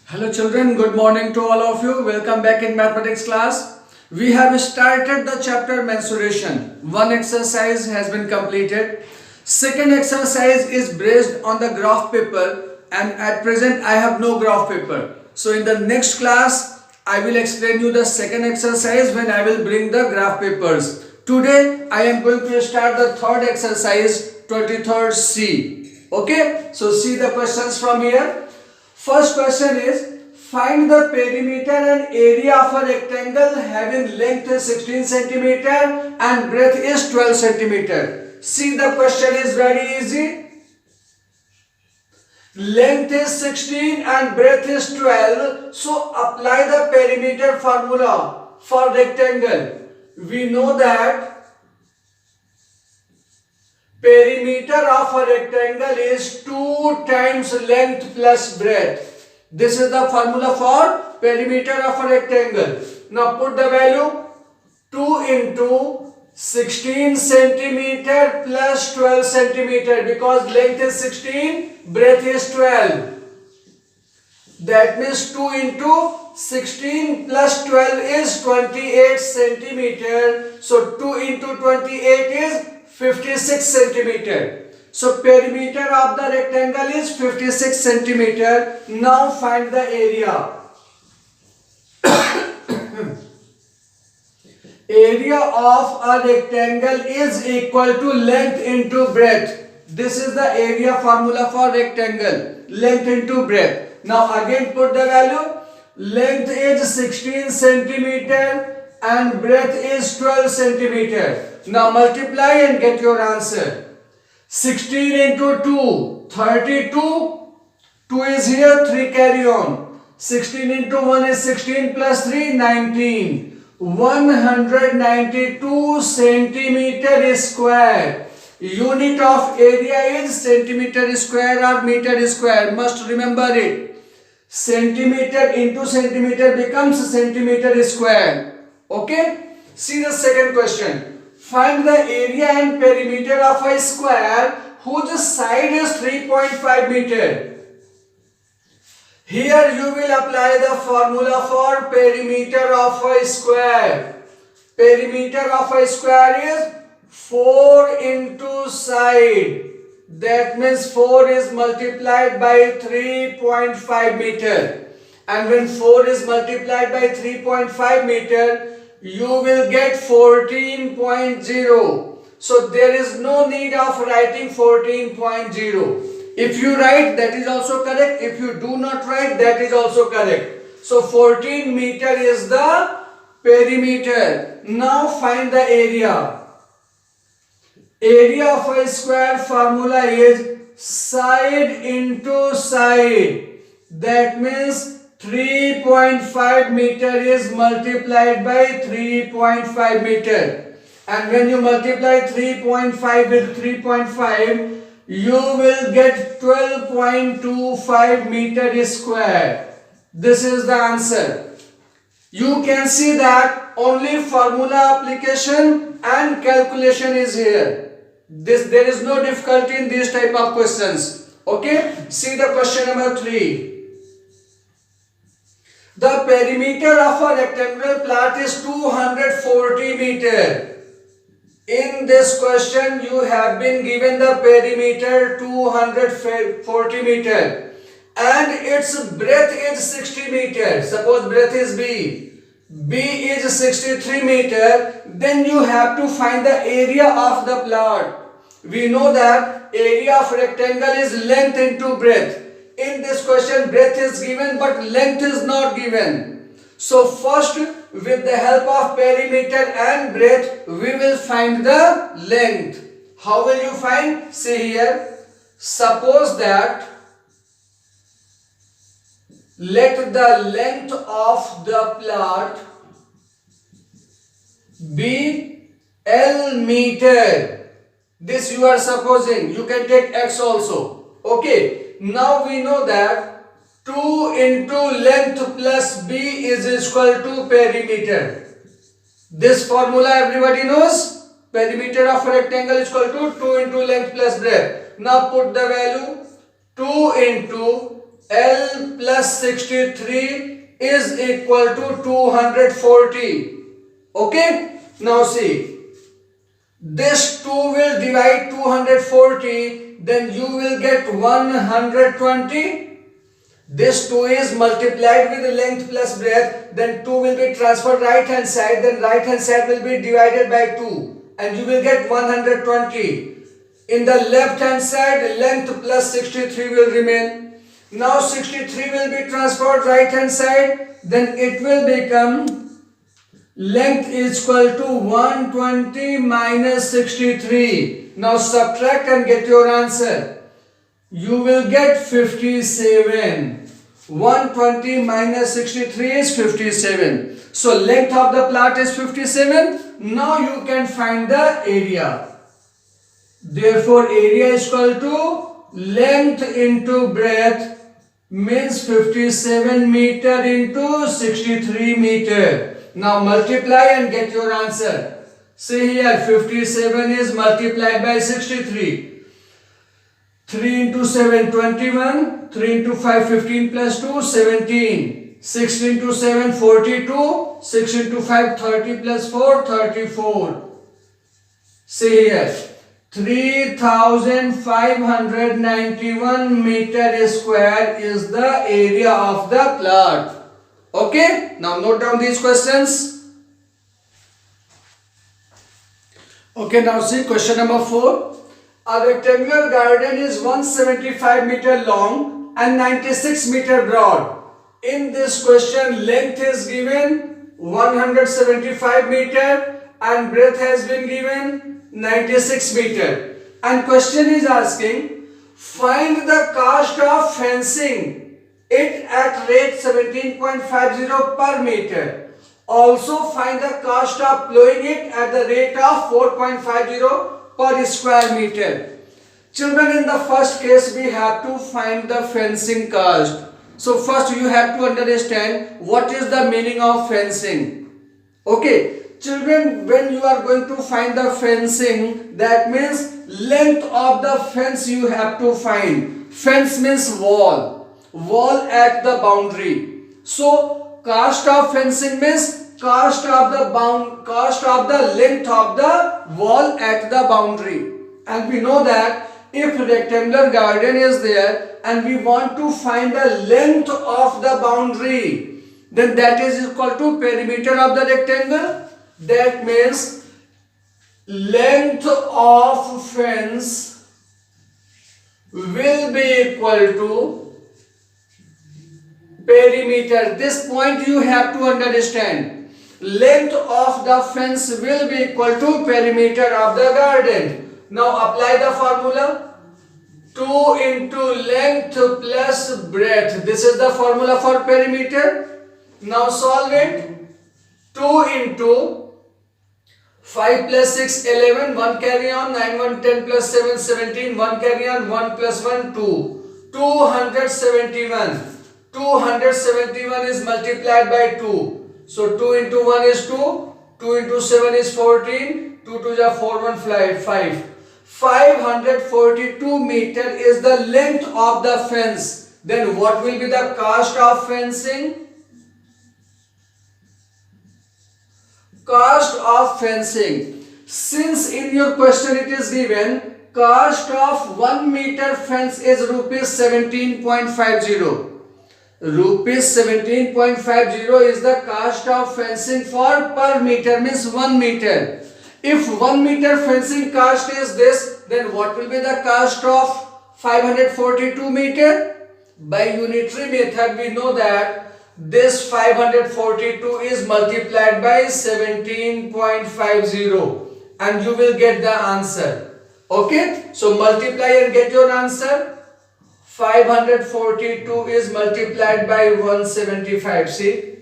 Hello children, good morning to all of you. Welcome back in mathematics class. We have started the chapter mensuration. One exercise has been completed. Second exercise is based on the graph paper, and at present I have no graph paper. So in the next class I will explain you the second exercise when I will bring the graph papers. Today I am going to start the third exercise, 23rd C. Okay, so see the questions from here. First question is, find the perimeter and area of a rectangle having length is 16 centimeter and breadth is 12 centimeter. See, the question is very easy. Length is 16 and breadth is 12. So apply the perimeter formula for rectangle. We know that perimeter of a rectangle is 2 times length plus breadth. This is the formula for perimeter of a rectangle. Now put the value 2 into 16 centimeter plus 12 centimeter, because length is 16, breadth is 12. That means 2 into 16 plus 12 is 28 centimeter. So 2 into 28 is 56 centimeter. So perimeter of the rectangle is 56 centimeter. Now find the area. Area of a rectangle is equal to length into breadth. This is the area formula for rectangle. Length into breadth. Now again put the value. Length is 16 centimeter and breadth is 12 centimeter. Now multiply and get your answer. 16 into 2, 32. 2 is here, 3 carry on. 16 into 1 is 16 plus 3, 19. 192 centimeter square. Unit of area is centimeter square or meter square. Must remember it. Centimeter into centimeter becomes centimeter square. Okay? See the second question. Find the area and perimeter of a square whose side is 3.5 meter. Here you will apply the formula for perimeter of a square. Perimeter of a square is 4 into side. That means 4 is multiplied by 3.5 meter. And when 4 is multiplied by 3.5 meter, you will get 14.0. So there is no need of writing 14.0. If you write, that is also correct. If you do not write, that is also correct. So 14 meter is the perimeter. Now find the area. Area of a square formula is side into side. That means 3.5 meter is multiplied by 3.5 meter. And when you multiply 3.5 with 3.5, you will get 12.25 meter square. This is the answer. You can see that only formula application and calculation is here. There is no difficulty in these type of questions. Okay? See the question number 3. The perimeter of a rectangular plot is 240 meter. In this question, you have been given the perimeter 240 meter and its breadth is 60 meter. Suppose breadth is B. B is 63 meter. Then you have to find the area of the plot. We know that area of rectangle is length into breadth. In this question, breadth is given but length is not given. So first, with the help of perimeter and breadth, we will find the length. How will you find? See here. Suppose that let the length of the plot be L meter. This you are supposing. You can take X also. Okay. Now we know that 2 into length plus B is equal to perimeter. This formula everybody knows. Perimeter of a rectangle is equal to 2 into length plus breadth. Now put the value 2 into L plus 63 is equal to 240. Okay, now see, this 2 will divide 240, then you will get 120. This 2 is multiplied with length plus breadth, then 2 will be transferred right hand side, then right hand side will be divided by 2 and you will get 120. In the left hand side, length plus 63 will remain. Now 63 will be transferred right hand side, then it will become length is equal to 120 minus 63. Now subtract and get your answer. You will get 57. 120 minus 63 is 57. So length of the plot is 57. Now you can find the area. Therefore area is equal to length into breadth means 57 meter into 63 meter. Now multiply and get your answer. See here, 57 is multiplied by 63. 3 into 7, 21. 3 into 5, 15 plus 2, 17. 6 into 7, 42. 6 into 5, 30 plus 4, 34. See here, 3591 meter square is the area of the plot. Okay, now note down these questions. Okay, now see question number 4. A rectangular garden is 175 meter long and 96 meter broad. In this question, length is given 175 meter and breadth has been given 96 meter. And question is asking, find the cost of fencing it at rate 17.50 per meter. Also find the cost of plowing it at the rate of 4.50 per square meter. Children, in the first case we have to find the fencing cost. So first you have to understand what is the meaning of fencing. Okay, children, when you are going to find the fencing, that means length of the fence you have to find. Fence means wall at the boundary. So cost of fencing means cost of the length of the wall at the boundary. And we know that if rectangular garden is there and we want to find the length of the boundary, then that is equal to perimeter of the rectangle. That means length of fence will be equal to perimeter. This point you have to understand. Length of the fence will be equal to perimeter of the garden. Now apply the formula. 2 into length plus breadth. This is the formula for perimeter. Now solve it. 2 into 5 plus 6, 11, 1 carry on, 9, 1, 10 plus 7, 17, 1 carry on, 1 plus 1, 2. 271. 271 is multiplied by 2. So 2 into 1 is 2, 2 into 7 is 14, 2 to the 4, 1, 5. 542 meter is the length of the fence. Then what will be the cost of fencing? Cost of fencing. Since in your question it is given, cost of 1 meter fence is rupees 17.50. Rupees 17.50 is the cost of fencing for per meter, means 1 meter. If 1 meter fencing cost is this, then what will be the cost of 542 meter? By unitary method we know that this 542 is multiplied by 17.50 and you will get the answer. Okay, so multiply and get your answer. 542 is multiplied by 175. See,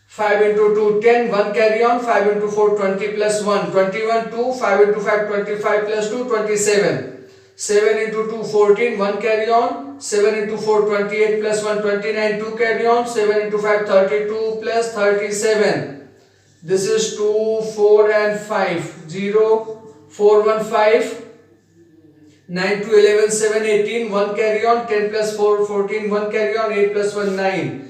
5 into 2, 10, 1 carry on, 5 into 4, 20 plus 1, 21, 2, 5 into 5, 25 plus 2, 27. 7 into 2, 14, 1 carry on, 7 into 4, 28 plus 1, 29, 2 carry on, 7 into 5, 32 plus 37. This is 2, 4 and 5, 0, 4, 1, 5. 9 to 11, 7, 18, 1 carry on, 10 plus 4, 14, 1 carry on, 8 plus 1, 9.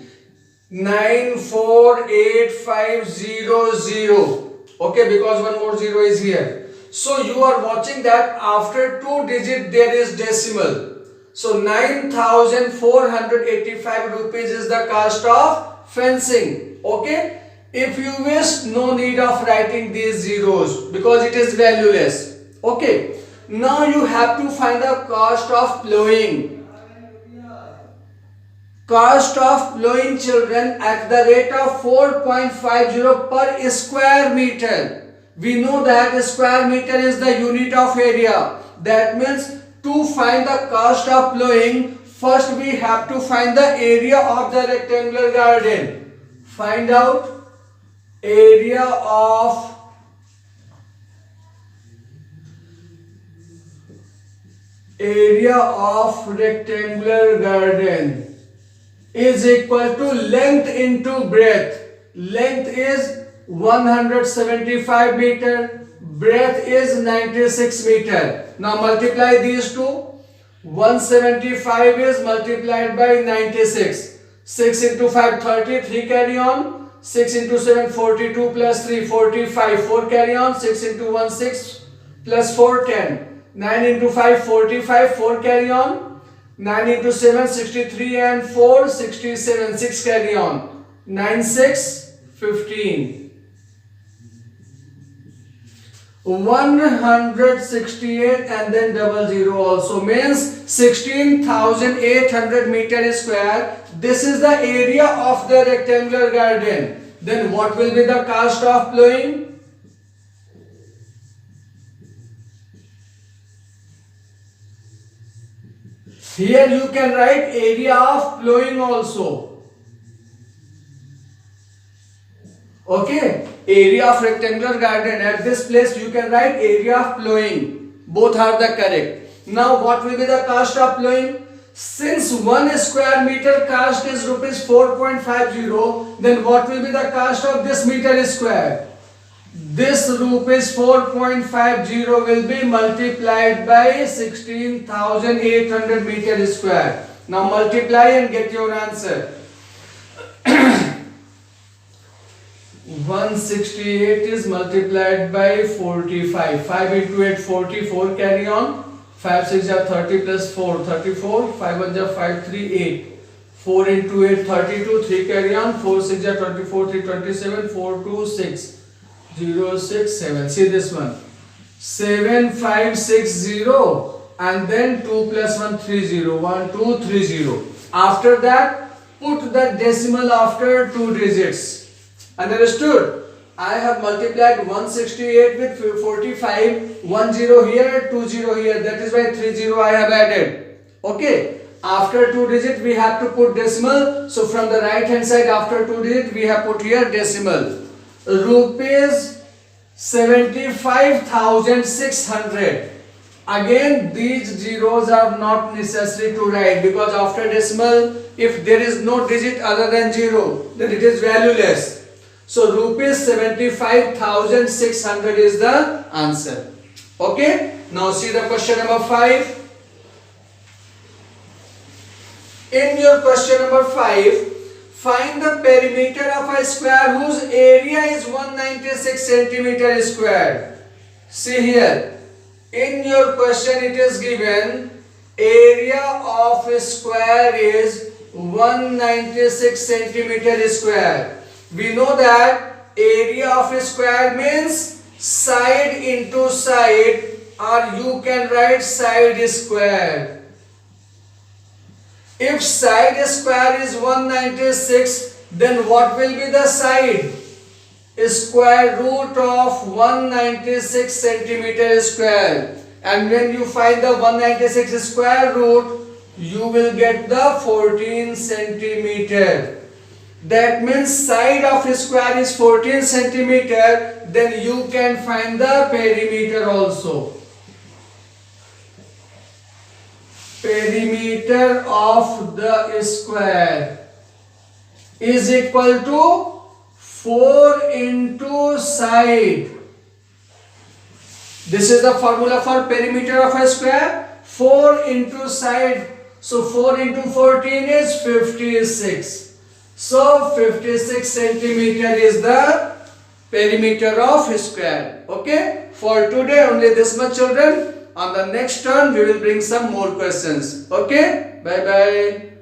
9, 4, 8, 5, 0, 0. Okay, because one more 0 is here. So you are watching that after 2 digit there is decimal. So 9,485 rupees is the cost of fencing. Okay. If you wish, no need of writing these zeros because it is valueless. Okay. Now you have to find the cost of plowing. Cost of plowing, children, at the rate of 4.50 per square meter. We know that square meter is the unit of area. That means to find the cost of plowing, first we have to find the area of the rectangular garden. Find out area of rectangular garden is equal to length into breadth. Length is 175 meter, breadth is 96 meter. Now multiply these two. 175 is multiplied by 96. 6 into 5, 30, 3 carry on. 6 into 7, 42 plus 3, 45, 4 carry on. 6 into 1, 6 plus 4, 10. 9 into 5, 45, 4 carry on. 9 into 7, 63 and 4, 67, 6 carry on. 9, 6, 15. 168 and then 00 also means 16,800 meter square. This is the area of the rectangular garden. Then what will be the cost of plowing? Here you can write area of plowing also. Okay, area of rectangular garden. At this place you can write area of plowing. Both are the correct. Now what will be the cost of plowing? Since 1 square meter cost is rupees 4.50, then what will be the cost of this meter square? This rupees 4.50 will be multiplied by 16,800 meter square. Now multiply and get your answer. 168 is multiplied by 45. 5 into 8, 44 carry on. 5 6 are 30 plus 4, 34. 5 1 are 5 3 8. 4 into 8, 32. 3 carry on. 4 6 are 24, 3 27. 4 2 6. 0 6 7. See this one. 7 5 6 0 and then 2 plus 1 3 0. 1 2 3 0. After that put the decimal after 2 digits. Understood? I have multiplied 168 with 45. 1 0 here, 2 0 here. That is why 3 0 I have added. Okay. After 2 digits we have to put decimal. So from the right hand side after 2 digits we have put here decimal. Rupees 75,600. Again these zeros are not necessary to write because after decimal if there is no digit other than 0 then it is valueless. So rupees 75,600 is the answer. Okay. Now see the question number 5. In your question number 5, find the perimeter of a square whose area is 196 centimeter square. See here. In your question it is given area of a square is 196 centimeter square. We know that area of a square means side into side, or you can write side square. If side square is 196, then what will be the side? Square root of 196 centimeter square. And when you find the 196 square root, you will get the 14 centimeter. That means side of a square is 14 centimeter. Then you can find the perimeter also. Perimeter of the square is equal to 4 into side. This is the formula for perimeter of a square. 4 into side. So 4 into 14 is 56. So 56 centimeter is the perimeter of square. Okay. For today only this much, children. On the next turn we will bring some more questions. Okay. Bye bye.